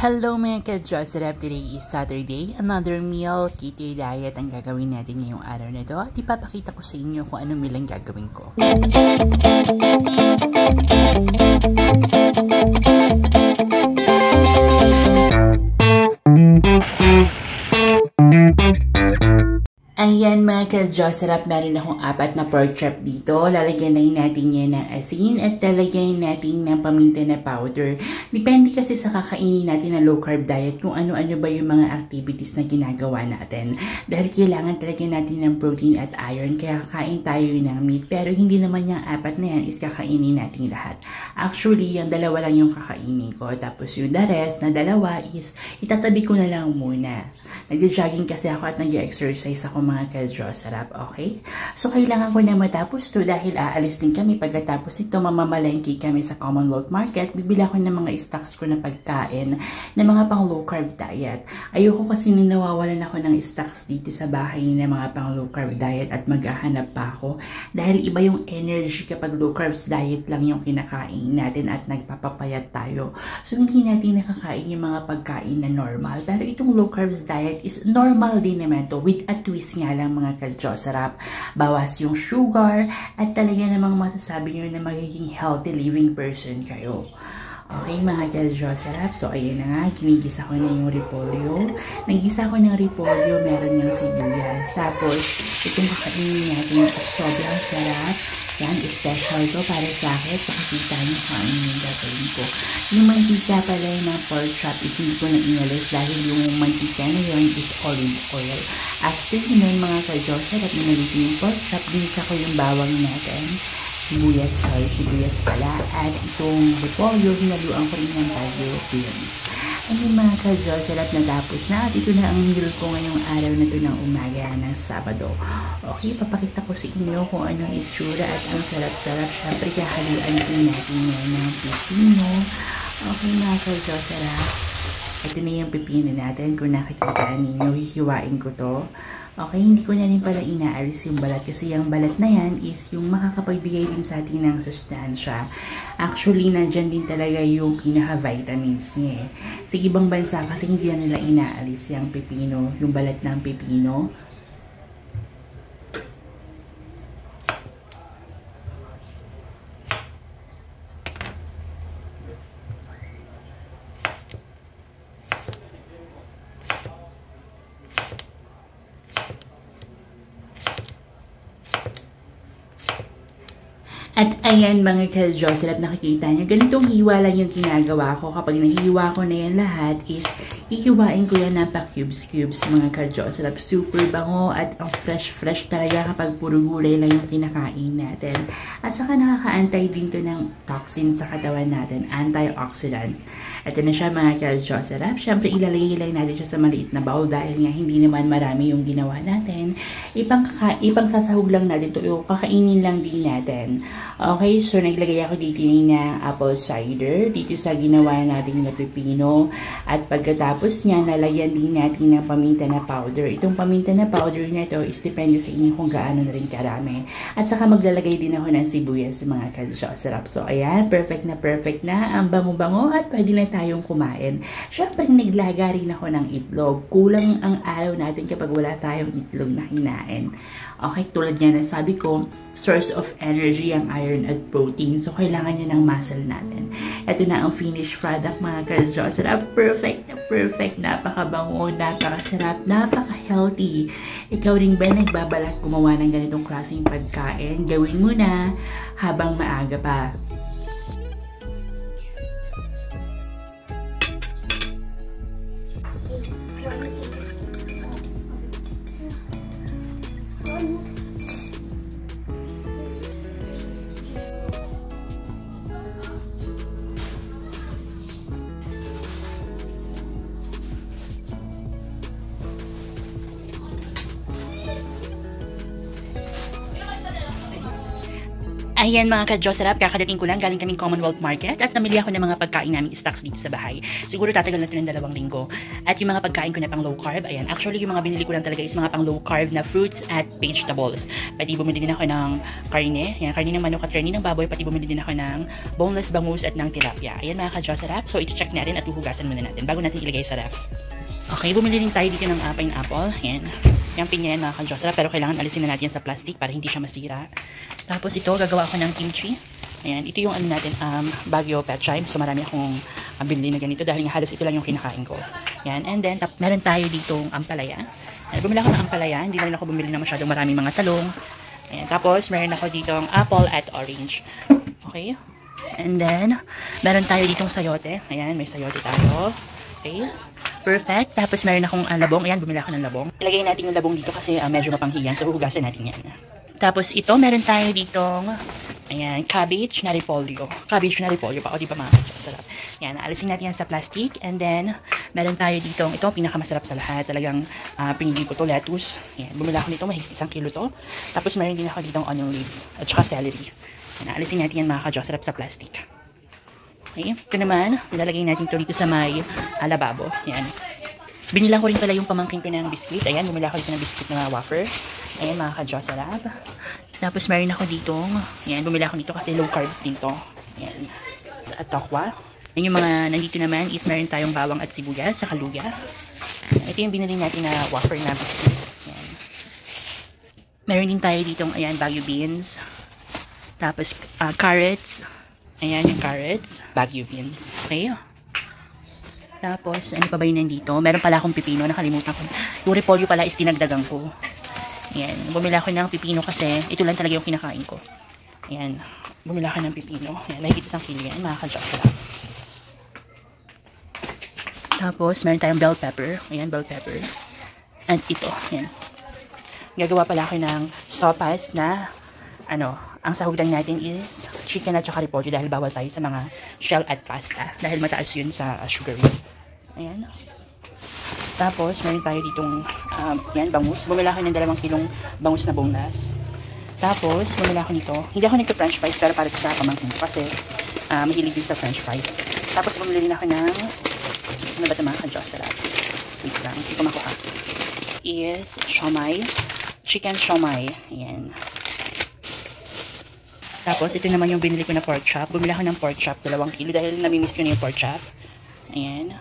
Hello mga ka-Jocerap, today is Saturday, another meal, keto diet ang gagawin natin ngayong araw na ito at ipapakita ko sa inyo kung anong meal ang gagawin ko. Ayan mga ka-Jocerap, meron akong 4 na pork chop dito. Lalagyan na natin yan ng asin at lalagyan natin ng paminta na powder. Depende kasi sa kakainin natin na low carb diet kung ano-ano ba yung mga activities na ginagawa natin. Dahil kailangan talaga natin ng protein at iron kaya kakain tayo ng meat. Pero hindi naman yung 4 na yan is kakainin natin lahat. Actually, yung 2 lang yung kakainin ko. Tapos yung the rest na 2 is itatabi ko na lang muna. Nag-jogging kasi ako at nag-exercise ako mga ka-Jocerap, okay? So, kailangan ko na matapos to dahil aalis din kami. Pagkatapos ito, mamamalengke kami sa Commonwealth Market. Bibila ko ng mga stocks ko na pagkain na mga pang low carb diet. Ayoko kasi nawawalan ako ng stocks dito sa bahay na mga pang low carb diet at maghahanap pa ako. Dahil iba yung energy kapag low carbs diet lang yung kinakain natin at nagpapapayat tayo. So, hindi natin nakakain yung mga pagkain na normal. Pero itong low carbs diet is normal din naman to with a twist nga lang mga ka-Jocerap. Bawas yung sugar at talaga namang masasabi nyo na magiging healthy living person kayo. Okay mga ka-Jocerap, so ayan na nga, kinigisa ko na yung repolyo. Nagisa ko ng repolyo, meron yung sibuyas. Tapos, itong kakainin natin, sobrang sarap. Yan, special to para sa akin. Pakikita nyo kung ano yung gagawin ko. Yung mantika pala ng pork chop is hindi ko na inalis dahil yung mantika na yun is olive oil. After yun mga ka-Jocerap, inalis yung pork chop, ginisa ko yung bawang natin. Sibuyas pala. At itong repolyo, hinaluan ko rin ng bago beans. Ayun mga ka-Jocerap, natapos na at ito na ang meal ko ngayong araw na ito ng umaga ng Sabado. Okay, papakita ko sa inyo kung anong itsura at ang sarap-sarap. Siyempre, kahaluan din natin yan ng pipino. Okay mga ka-Jocerap, ito na yung pipino natin. Kung nakikita ninyo, hihiwain ko to. Okay, hindi ko na rin pala inaalis yung balat kasi yung balat na yan is yung makakapagbigay din sa atin ng sustansya. Actually, nandyan din talaga yung pinaka-vitamins niya eh. Sa ibang bansa kasi hindi na nila inaalis yung pipino, yung balat ng pipino. At ayan mga ka-Jocerap, nakikita nyo, ganitong hiwa lang yung ginagawa ko. Kapag nahiwa ko na yan lahat is, ihiwain ko yan ng pa-cubes mga ka-Jocerap. Super bango at ang fresh talaga kapag puro gulay lang yung kinakain natin. At saka nakaka-antay din to ng toxin sa katawan natin, antioxidant. Ito na siya mga ka-Jocerap. Siyempre ilalagay lang natin siya sa maliit na bowl dahil nga hindi naman marami yung ginawa natin. Ipang sasahog lang natin to, kakainin lang din natin. Okay, so naglagay ako dito yung apple cider, dito sa ginawa natin na pepino. At pagkatapos niya, nalagyan din natin ng paminta na powder. Itong paminta na powder na ito is depende sa inyo kung gaano na rin karami. At saka maglalagay din ako ng sibuyas mga ka-Jocerap. So ayan, perfect na. Ang bango-bango at pwede na tayong kumain. Siyempre, naglaga rin ako ng itlog. Kulang ang araw natin kapag wala tayong itlog na hinain. Okay, tulad niya na sabi ko, source of energy ang iron at protein. So, kailangan niya ng muscle natin. Ito na ang finished product mga ka-Jocerap. Perfect. Napakabango, napakasarap, napaka-healthy. Ikaw rin ba nagbabalak gumawa ng ganitong klaseng pagkain? Gawin mo na habang maaga pa. Ayan mga ka-Josarap, kakadating ko lang, galing kaming Commonwealth Market at namili ako ng mga pagkain namin stocks dito sa bahay. Siguro tatagal na ito ng 2 linggo. At yung mga pagkain ko na pang low carb, ayan, actually yung mga binili ko lang talaga is mga pang low carb na fruits at vegetables. Pati bumili din ako ng karne, ayan, karne ng manok at karne ng baboy, pati bumili din ako ng boneless bangus at ng tilapia. Ayan mga ka-Josarap, so i-check natin at uhugasan muna natin bago natin ilagay sa ref. Okay, bumili din tayo dito ng pineapple, ayan. Yung pinya yan mga ka-Josarap, pero kailangan alisin na natin sa plastic para hindi siya masira. Tapos ito, gagawa ako ng kimchi. Ayan, ito yung ano natin, Baguio Petchay. So marami akong binili na ganito dahil nga halos ito lang yung kinakain ko. Ayan, and then meron tayo ditong ampalaya. Ayan, bumili ako ng ampalaya, hindi na rin ako bumili na masyadong maraming mga talong. Ayan, tapos meron ako ditong apple at orange. Okay? And then, meron tayo ditong sayote. Ayan, may sayote tayo. Okay? Perfect. Tapos meron akong labong. Ayan, bumili ako ng labong. Ilagay natin yung labong dito kasi medyo mapanghiyan. So, hugasan natin yan. Tapos ito, meron tayo ditong, ayan, cabbage na repolyo. Cabbage na repolyo pa. O, di ba mga sarap. Ayan, alisin natin yan sa plastic. And then, meron tayo ditong, ito, pinakamasarap sa lahat. Talagang pinili ko to, lettuce. Ayan, bumili ako nito, mahigit 1 kilo to. Tapos meron din ako ditong onion leaves. At saka celery. Ayan, alisin natin yan mga ka-Josarap sa plastic. Okay, ito naman, ilalagay natin ito dito sa may lababo. Ayan. Binilang ko rin pala yung pamangkin ko ng biscuit. Ayan, bumila ako dito ng biscuit na wafer. Ayan, mga ka-Josarap. Tapos meron ako ditong, ayan, bumila ako dito kasi low carbs dito. Ayan. At tokwa. Ayan, yung mga nandito naman is meron tayong bawang at sibuyas sa kaluya. Ito yung binili natin na wafer na biscuit. Ayan. Meron din tayo ditong, ayan, Baguio beans. Tapos, carrots. Ayan yung carrots, Baguio beans. Okay. Tapos, ano pa ba yun nandito? Meron pala akong pipino, nakalimutan ko. Yung repolyo pala is dinagdagan ko. Ayan, bumila ako ng pipino kasi ito lang talaga yung kinakain ko. Ayan, bumila ako ng pipino. Ayan, mahigit 1 kilo yan, mga ka-Josarap. Tapos, meron tayong bell pepper. Ayan, bell pepper. And ito, ayan. Gagawa pala ako ng sopas na, ang sahudan natin is chicken at saka repolyo dahil bawal tayo sa mga shell at pasta dahil mataas yun sa sugar. Ayan. Tapos, meron tayo ditong yan, bangus. Bumila ako ng 2 kilong bangus na boneless. Tapos, bumila ako nito. Hindi ako nagka-french fries pero para sa pamangkin ko kasi mahilig din sa french fries. Tapos, bumili din ako ng ano ba ito mga ka-Josarap? Wait lang, hindi ko makuha. Is siomai. Chicken siomai. Ayan. Tapos, ito naman yung binili ko na pork chop. Bumili ako ng pork chop, 2 kilo dahil namimiss ko na yung pork chop. Ayan.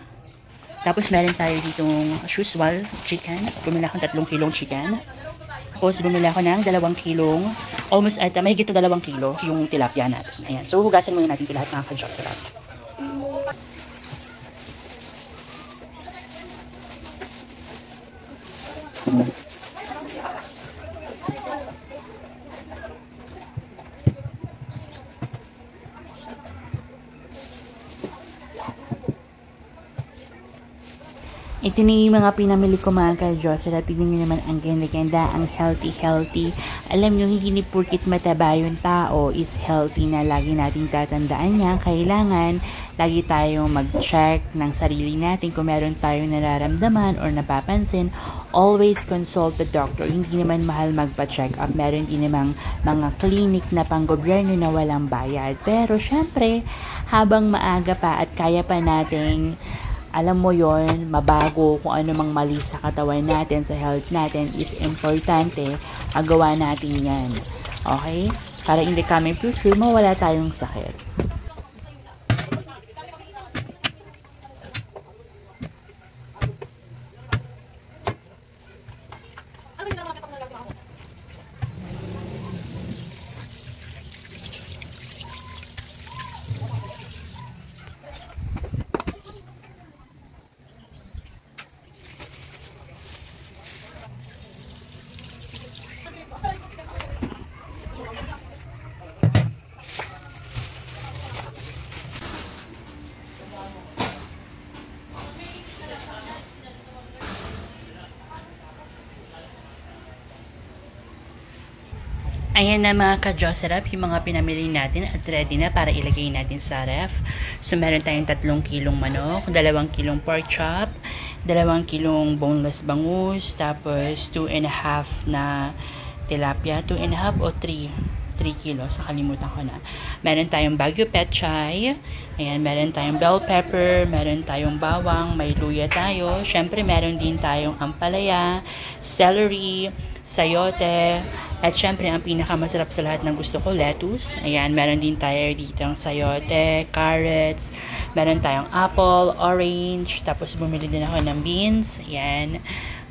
Tapos, meron tayo ditong usual chicken. Bumili ako ng 3 kilong chicken. Tapos, bumili ako ng 2 kilong, almost at mahigit 2 kilo yung tilapia natin. Ayan. So, hugasan muna natin ito lahat mga ka-Josarap. Ito na yung mga pinamili ko mga ka-Josarap. Tignan nyo naman ang ganda-ganda, ang healthy. Alam nyo, hindi ni purkit mataba yung tao is healthy na. Lagi nating tatandaan niya. Kailangan lagi tayong mag-check ng sarili natin kung meron tayong nararamdaman or napapansin. Always consult the doctor. Hindi naman mahal magpa-check up. Meron din namang mga clinic na pang-gobyerno na walang bayad. Pero syempre, habang maaga pa at kaya pa nating alam mo yon, mabago kung ano mang mali sa katawan natin, sa health natin, is importante, magawa natin yan. Okay? Para in the coming future, mawala tayong sakit. Ayan na mga ka-Josarap, yung mga pinamili natin at ready na para ilagay natin sa ref. So, meron tayong 3 kilong manok, 2 kilong pork chop, 2 kilong boneless bangus, tapos 2.5 na tilapia, 2.5 o 3. 3 kilos. Nakalimutan ko na. Meron tayong Baguio Pechay. Ayan, meron tayong bell pepper. Meron tayong bawang. May luya tayo. Syempre, meron din tayong ampalaya, celery, sayote. At syempre, ang pinakamasarap sa lahat ng gusto ko, lettuce. Ayan, meron din tayo dito ang sayote, carrots. Meron tayong apple, orange. Tapos, bumili din ako ng beans. Ayan.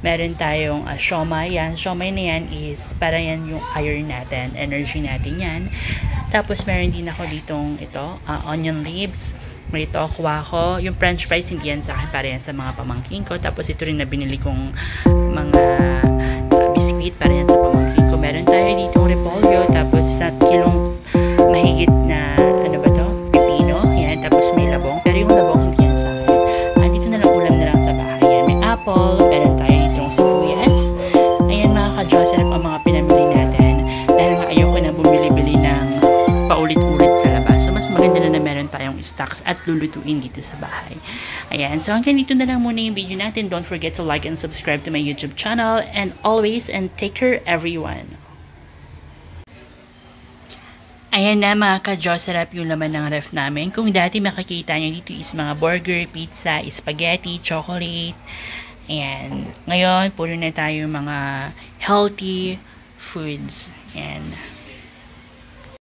Meron tayong siomay. Yan, siomay na yan is para yan yung iron natin, energy natin yan. Tapos meron din ako ditong ito, onion leaves. May ito, kwako. Yung french fries, hindi yan sa akin, para yan sa mga pamangkin ko. Tapos ito rin na binili kong mga biscuit, para yan sa pamangkin ko. Meron tayo ditong repolyo. Tapos sa kilong mahigit na, ano ba to? Pipino. Yan, tapos may labong. Pero yung labong, hindi yan sa akin. Dito na lang ulam na lang sa bahay. Yan, may apple. Meron tayo ka-Joseph ang mga pinamili natin dahil nga ayoko na bumili-bili ng paulit-ulit sa labas. So, mas maganda na meron tayong stocks at lulutuin dito sa bahay. Ayan. So, hanggang dito na lang muna yung video natin. Don't forget to like and subscribe to my YouTube channel. And always, and take care everyone. Ayan na mga ka-Joseph yung laman ng ref namin. Kung dati makikita nyo dito is mga burger, pizza, spaghetti, chocolate. Ayan. Ngayon, puro na tayo mga healthy foods. Ayan.